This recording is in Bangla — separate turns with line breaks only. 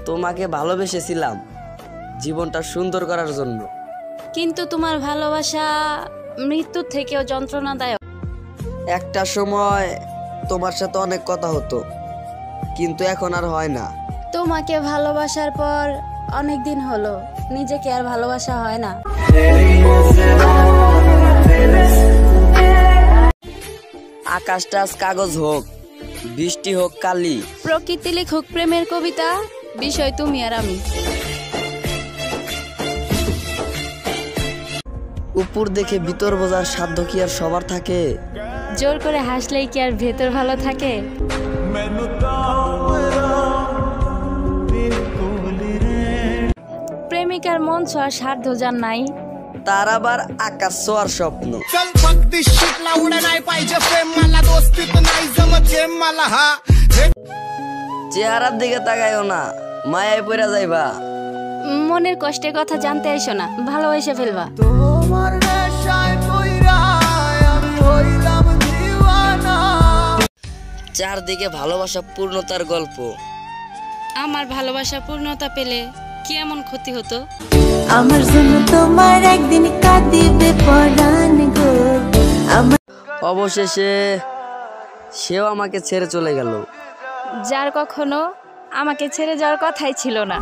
তোমাকে ভালোবেসেছিলাম জীবনটা সুন্দর করার জন্য,
কিন্তু তোমার ভালোবাসা মৃত্যুর থেকেও যন্ত্রণাদায়ক।
একটা সময় তোমার সাথে অনেক কথা হতো, কিন্তু এখন আর হয় না।
তোমাকে ভালোবাসার পর অনেক দিন হলো, নিজেকে আর ভালোবাসা হয় না।
আকাশটা আজ কাগজ হোক, বৃষ্টি হোক কালি,
প্রকৃতি লিখুক প্রেমের কবিতা, বিষয় তুমি আর আমি।
উপর দেখে ভিতর বোঝার সাধ্য কি আর সবার থাকে?
জোর করে হাসলেই কি আর ভেতর ভালো থাকে? প্রেমিকার মন ছোঁয়ার সাধ্য যার নাই,
তার আবার আকাশ ছোঁয়ার স্বপ্ন। চেহারার দিকে তাকাইও না, মায়ায় পড়া যাইবা।
মনের কষ্টের কথা জানতে আইসো না, ভালোবেসে ফেলবা।
চারদিকে ভালোবাসা পূর্ণতার গল্প।
আমার ভালোবাসা পূর্ণতা পেলে কি এমন ক্ষতি হতো?
আমার জন্য তোমার একদিন কাঁদিবে পরাণ গো।
অবশেষে সেও আমাকে ছেড়ে চলে গেল,
যার কখনো আমাকে ছেড়ে যাওয়ার কথাই ছিল না।